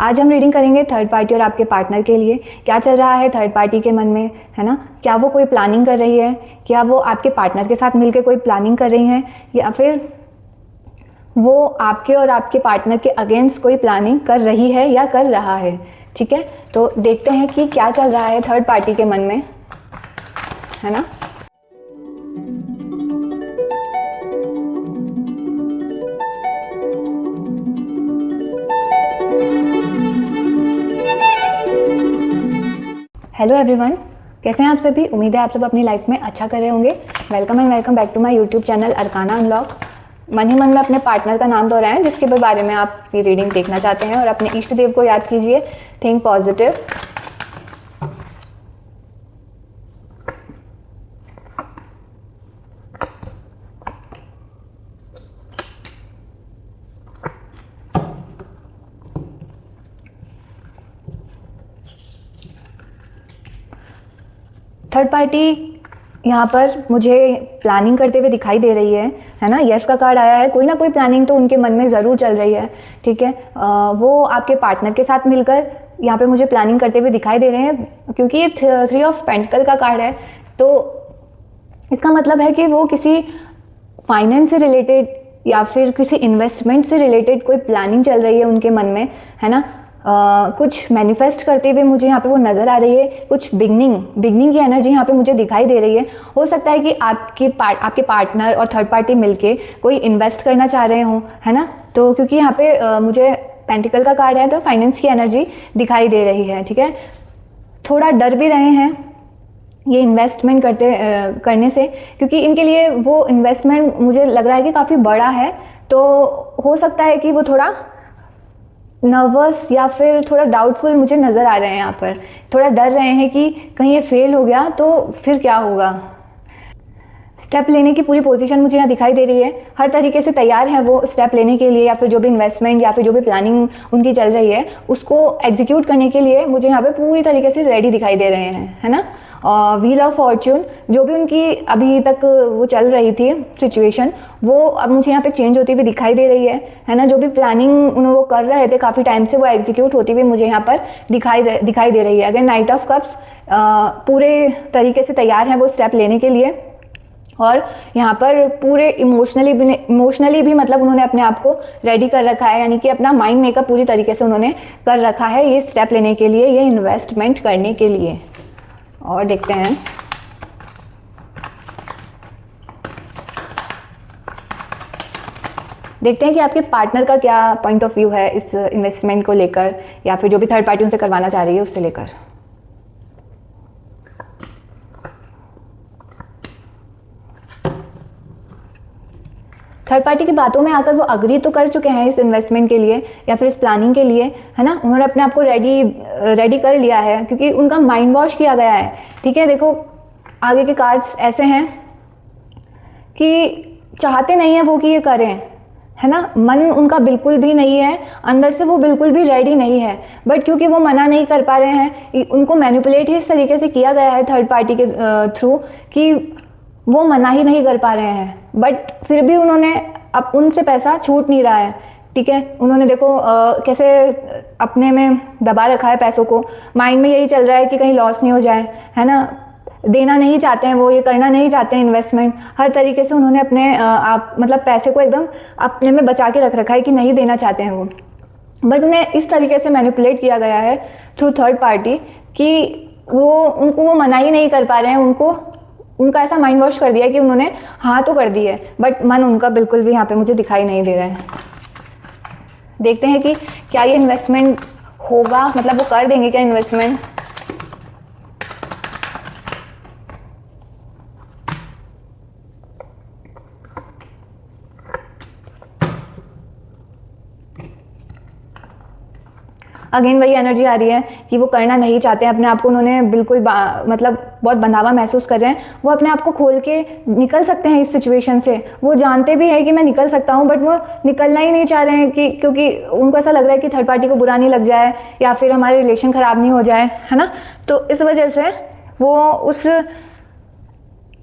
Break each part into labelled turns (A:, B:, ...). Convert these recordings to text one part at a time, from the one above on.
A: आज हम रीडिंग करेंगे थर्ड पार्टी और आपके पार्टनर के लिए। क्या चल रहा है थर्ड पार्टी के मन में, है ना। क्या वो कोई प्लानिंग कर रही है, क्या वो आपके पार्टनर के साथ मिलकर कोई प्लानिंग कर रही हैं, या फिर वो आपके और आपके पार्टनर के अगेंस्ट कोई प्लानिंग कर रही है या कर रहा है। ठीक है, तो देखते हैं कि क्या चल रहा है थर्ड पार्टी के मन में, है ना। हेलो एवरीवन, कैसे हैं आप सभी। उम्मीद है आप सब अपनी लाइफ में अच्छा कर रहे होंगे। Welcome and welcome back to my YouTube channel Arcana Unlock. मन ही मन में अपने पार्टनर का नाम दोहराएं जिसके बारे में आप ये रीडिंग देखना चाहते हैं, और अपने इष्ट देव को याद कीजिए। Think positive. थर्ड पार्टी यहाँ पर मुझे प्लानिंग करते हुए दिखाई दे रही है ना। यस का कार्ड आया है। कोई ना कोई प्लानिंग तो उनके मन में ज़रूर चल रही है। ठीक है, वो आपके पार्टनर के साथ मिलकर यहाँ पे मुझे प्लानिंग करते हुए दिखाई दे रहे हैं, क्योंकि ये 3 ऑफ पेंटिकल का कार्ड है। तो इसका मतलब है कि वो किसी फाइनेंस से रिलेटेड या फिर किसी इन्वेस्टमेंट से रिलेटेड कोई प्लानिंग चल रही है उनके मन में, है ना। कुछ मैनिफेस्ट करते हुए मुझे यहाँ पे वो नज़र आ रही है। कुछ बिगनिंग की एनर्जी यहाँ पे मुझे दिखाई दे रही है। हो सकता है कि आपके पार्टनर और थर्ड पार्टी मिलके कोई इन्वेस्ट करना चाह रहे हों, है ना। तो क्योंकि यहाँ पे मुझे पेंटिकल का कार्ड है, तो फाइनेंस की एनर्जी दिखाई दे रही है। ठीक है, थोड़ा डर भी रहे हैं ये इन्वेस्टमेंट करने से, क्योंकि इनके लिए वो इन्वेस्टमेंट मुझे लग रहा है कि काफ़ी बड़ा है। तो हो सकता है कि वो थोड़ा नर्वस या फिर थोड़ा डाउटफुल मुझे नज़र आ रहे हैं। यहाँ पर थोड़ा डर रहे हैं कि कहीं ये फेल हो गया तो फिर क्या होगा। स्टेप लेने की पूरी पोजीशन मुझे यहाँ दिखाई दे रही है। हर तरीके से तैयार है वो स्टेप लेने के लिए, या फिर जो भी इन्वेस्टमेंट या फिर जो भी प्लानिंग उनकी चल रही है उसको एग्जीक्यूट करने के लिए मुझे यहाँ पे पूरी तरीके से रेडी दिखाई दे रहे हैं, है ना। व्हील ऑफ फॉर्च्यून जो भी उनकी अभी तक वो चल रही थी सिचुएशन, वो अब मुझे यहाँ पे चेंज होती हुई दिखाई दे रही है ना। जो भी प्लानिंग उन्होंने वो कर रहे थे काफ़ी टाइम से, वो एग्जीक्यूट होती हुई मुझे यहाँ पर दिखाई दे रही है। अगर नाइट ऑफ कप्स पूरे तरीके से तैयार हैं वो स्टेप लेने के लिए, और यहाँ पर पूरे इमोशनली भी मतलब उन्होंने अपने आप को रेडी कर रखा है, यानी कि अपना माइंड मेकअप पूरी तरीके से उन्होंने कर रखा है ये स्टेप लेने के लिए, ये इन्वेस्टमेंट करने के लिए। और देखते हैं कि आपके पार्टनर का क्या पॉइंट ऑफ व्यू है इस इन्वेस्टमेंट को लेकर, या फिर जो भी थर्ड पार्टी उनसे करवाना चाह रही है उससे लेकर। थर्ड पार्टी की बातों में आकर वो अग्री तो कर चुके हैं इस इन्वेस्टमेंट के लिए या फिर इस प्लानिंग के लिए, है ना। उन्होंने अपने आप को रेडी कर लिया है, क्योंकि उनका माइंड वॉश किया गया है। ठीक है, देखो आगे के कार्ड्स ऐसे हैं कि चाहते नहीं है वो कि ये करें, है ना। मन उनका बिल्कुल भी नहीं है, अंदर से वो बिल्कुल भी रेडी नहीं है, बट क्योंकि वो मना नहीं कर पा रहे हैं, उनको मैनिपुलेट ही इस तरीके से किया गया है थर्ड पार्टी के थ्रू कि वो मना ही नहीं कर पा रहे हैं, बट फिर भी उन्होंने अब उनसे पैसा छूट नहीं रहा है। ठीक है, उन्होंने देखो कैसे अपने में दबा रखा है पैसों को। माइंड में यही चल रहा है कि कहीं लॉस नहीं हो जाए, है ना। देना नहीं चाहते हैं वो, ये करना नहीं चाहते हैं इन्वेस्टमेंट। हर तरीके से उन्होंने अपने मतलब पैसे को एकदम अपने में बचा के रख रखा है कि नहीं देना चाहते हैं वो, बट उन्हें इस तरीके से मैनिपुलेट किया गया है थ्रू थर्ड पार्टी कि उनको वो मना ही नहीं कर पा रहे हैं। उनका ऐसा माइंड वॉश कर दिया कि उन्होंने हाँ तो कर दी है, बट मन उनका बिल्कुल भी यहाँ पे मुझे दिखाई नहीं दे रहा है। देखते हैं कि क्या ये इन्वेस्टमेंट होगा, मतलब वो कर देंगे क्या इन्वेस्टमेंट। अगेन वही एनर्जी आ रही है कि वो करना नहीं चाहते हैं अपने आप को। उन्होंने बिल्कुल मतलब बहुत बंधावा महसूस कर रहे हैं। वो अपने आप को खोल के निकल सकते हैं इस सिचुएशन से। वो जानते भी हैं कि मैं निकल सकता हूँ, बट वो निकलना ही नहीं चाह रहे हैं कि क्योंकि उनको ऐसा लग रहा है कि थर्ड पार्टी को बुरा नहीं लग जाए या फिर हमारे रिलेशन ख़राब नहीं हो जाए, है ना। तो इस वजह से वो उस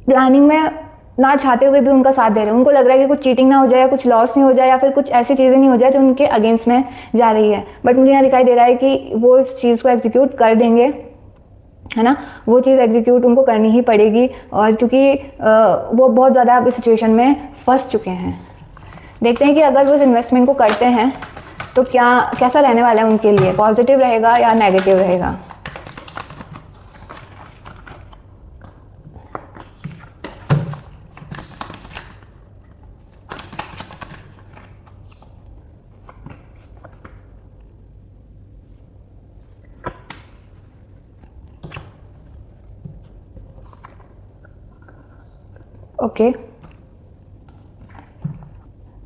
A: प्लानिंग में ना चाहते हुए भी उनका साथ दे रहे हैं। उनको लग रहा है कि कुछ चीटिंग ना हो जाए या कुछ लॉस नहीं हो जाए या फिर कुछ ऐसी चीज़ें नहीं हो जाए जो उनके अगेंस्ट में जा रही है। बट मुझे यहाँ दिखाई दे रहा है कि वो इस चीज़ को एग्जीक्यूट कर देंगे, है ना, वो चीज़ एग्जीक्यूट उनको करनी ही पड़ेगी। और क्योंकि वो बहुत ज़्यादा इस सिचुएशन में फंस चुके हैं। देखते हैं कि अगर वो इस इन्वेस्टमेंट को करते हैं तो कैसा रहने वाला है उनके लिए, पॉजिटिव रहेगा या नेगेटिव रहेगा। ओके,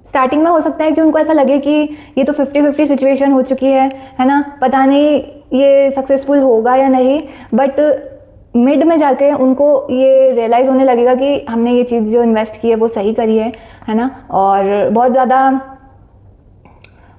A: स्टार्टिंग में हो सकता है कि उनको ऐसा लगे कि ये तो 50-50 सिचुएशन हो चुकी है ना, पता नहीं ये सक्सेसफुल होगा या नहीं। बट मिड में जाके उनको ये रियलाइज़ होने लगेगा कि हमने ये चीज़ जो इन्वेस्ट की है वो सही करी है ना। और बहुत ज़्यादा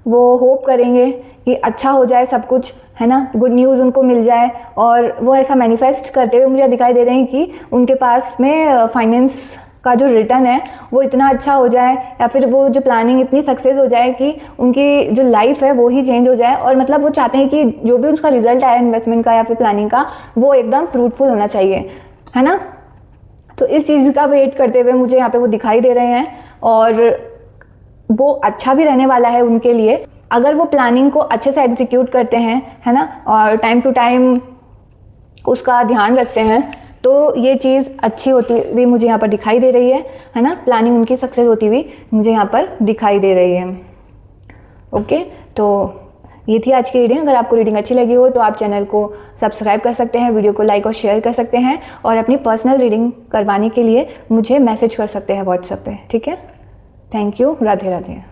A: वो होप करेंगे कि अच्छा हो जाए सब कुछ, है ना, गुड न्यूज़ उनको मिल जाए। और वो ऐसा मैनिफेस्ट करते हुए मुझे दिखाई दे रहे हैं कि उनके पास में फाइनेंस का जो रिटर्न है वो इतना अच्छा हो जाए या फिर वो जो प्लानिंग इतनी सक्सेस हो जाए कि उनकी जो लाइफ है वो ही चेंज हो जाए। और मतलब वो चाहते हैं कि जो भी उसका रिजल्ट आया इन्वेस्टमेंट का या फिर प्लानिंग का वो एकदम फ्रूटफुल होना चाहिए, है ना। तो इस चीज़ का वेट करते हुए मुझे यहाँ पे वो दिखाई दे रहे हैं और वो अच्छा भी रहने वाला है उनके लिए अगर वो प्लानिंग को अच्छे से एग्जीक्यूट करते हैं, है ना, और टाइम टू टाइम उसका ध्यान रखते हैं। तो ये चीज़ अच्छी होती हुई मुझे यहाँ पर दिखाई दे रही है ना, प्लानिंग उनकी सक्सेस होती हुई मुझे यहाँ पर दिखाई दे रही है। ओके, तो ये थी आज की रीडिंग। अगर आपको रीडिंग अच्छी लगी हो तो आप चैनल को सब्सक्राइब कर सकते हैं, वीडियो को लाइक और शेयर कर सकते हैं और अपनी पर्सनल रीडिंग करवाने के लिए मुझे मैसेज कर सकते हैं व्हाट्सएप पे। ठीक है, थैंक यू, राधे राधे।